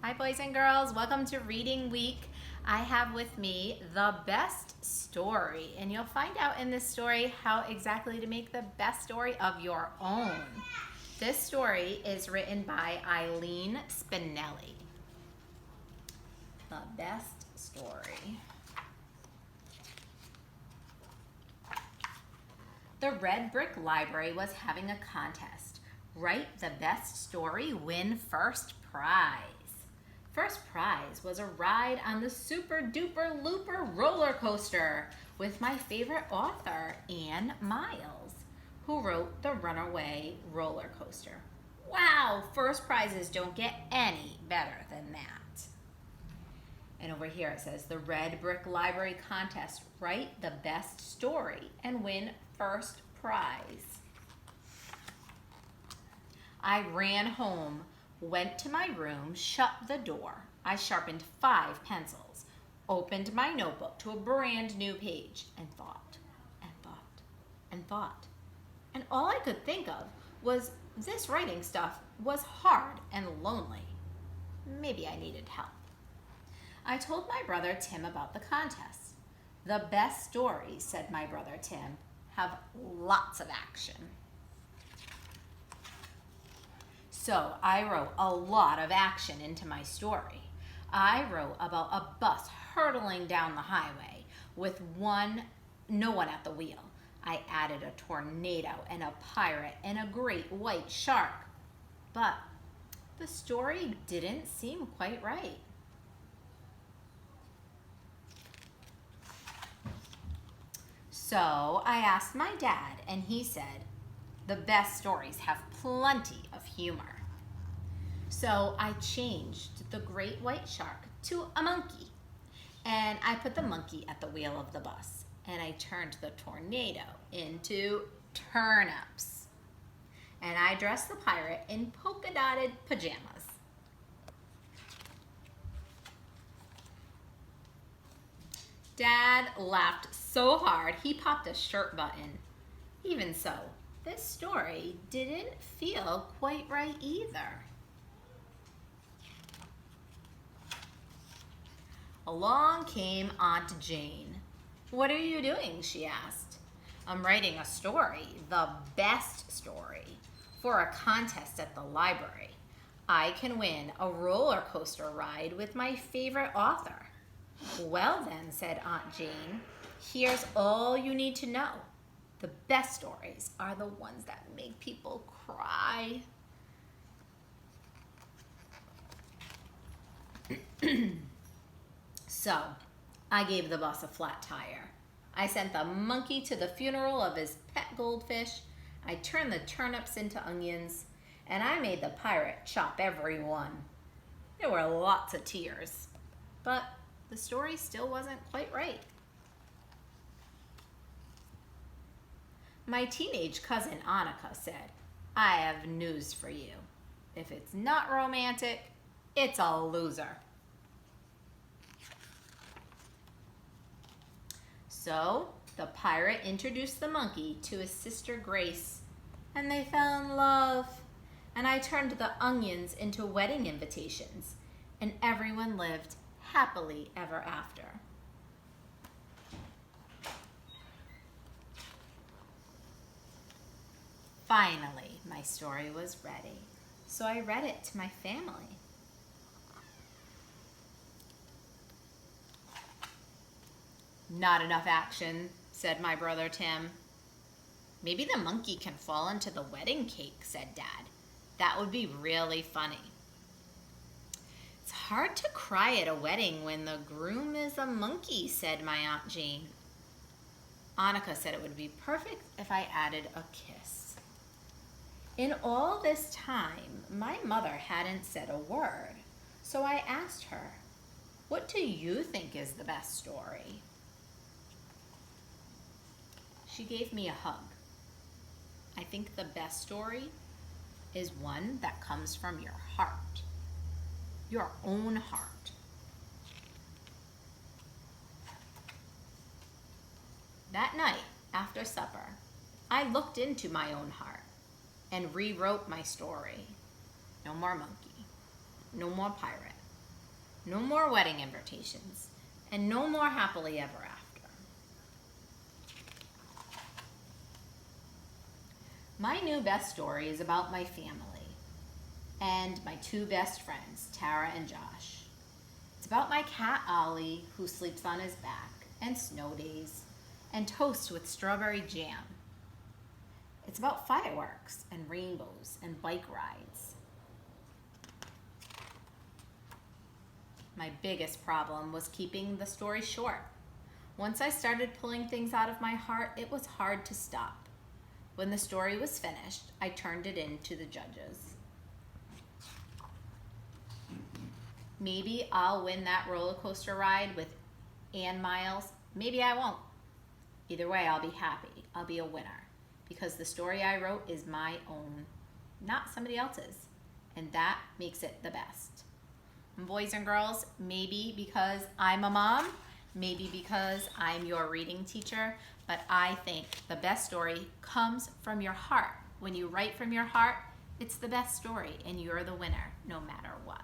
Hi boys and girls, welcome to Reading Week. I have with me the best story, and you'll find out in this story how exactly to make the best story of your own. This story is written by Eileen Spinelli. The best story. The Red Brick Library was having a contest. Write the best story, win first prize. First prize was a ride on the Super Duper Looper roller coaster with my favorite author, Anne Miles, who wrote the Runaway roller coaster. Wow, first prizes don't get any better than that. And over here it says the Red Brick Library contest. Write the best story and win first prize. I ran home, went to my room, shut the door. I sharpened 5 pencils, opened my notebook to a brand new page, and thought, and thought, and thought. And all I could think of was this writing stuff was hard and lonely. Maybe I needed help. I told my brother Tim about the contest. The best stories, said my brother Tim, have lots of action. So I wrote a lot of action into my story. I wrote about a bus hurtling down the highway with no one at the wheel. I added a tornado and a pirate and a great white shark. But the story didn't seem quite right. So I asked my dad, and he said, the best stories have plenty of humor. So I changed the great white shark to a monkey, and I put the monkey at the wheel of the bus, and I turned the tornado into turnips, and I dressed the pirate in polka-dotted pajamas. Dad laughed so hard he popped a shirt button. Even so, this story didn't feel quite right either. Along came Aunt Jane. What are you doing? She asked. I'm writing a story, the best story, for a contest at the library. I can win a roller coaster ride with my favorite author. Well then, said Aunt Jane, here's all you need to know. The best stories are the ones that make people cry. So, I gave the bus a flat tire. I sent the monkey to the funeral of his pet goldfish. I turned the turnips into onions, and I made the pirate chop every one. There were lots of tears, but the story still wasn't quite right. My teenage cousin Annika said, I have news for you. If it's not romantic, it's a loser. So the pirate introduced the monkey to his sister Grace, and they fell in love. And I turned the onions into wedding invitations, and everyone lived happily ever after. Finally, my story was ready, so I read it to my family. Not enough action, said my brother Tim. Maybe the monkey can fall into the wedding cake, said Dad. That would be really funny. It's hard to cry at a wedding when the groom is a monkey, said my Aunt Jane. Annika said it would be perfect if I added a kiss. In all this time, my mother hadn't said a word, so I asked her, what do you think is the best story? She gave me a hug. I think the best story is one that comes from your heart, your own heart. That night, after supper, I looked into my own heart and rewrote my story. No more monkey, no more pirate, no more wedding invitations, and no more happily ever after. My new best story is about my family and my two best friends, Tara and Josh. It's about my cat Ollie, who sleeps on his back, and snow days, and toast with strawberry jam. It's about fireworks and rainbows and bike rides. My biggest problem was keeping the story short. Once I started pulling things out of my heart, it was hard to stop. When the story was finished, I turned it in to the judges. Maybe I'll win that roller coaster ride with Ann Miles. Maybe I won't. Either way, I'll be happy. I'll be a winner because the story I wrote is my own, not somebody else's. And that makes it the best. And boys and girls, maybe because I'm a mom, maybe because I'm your reading teacher, but I think the best story comes from your heart. When you write from your heart, it's the best story and you're the winner no matter what.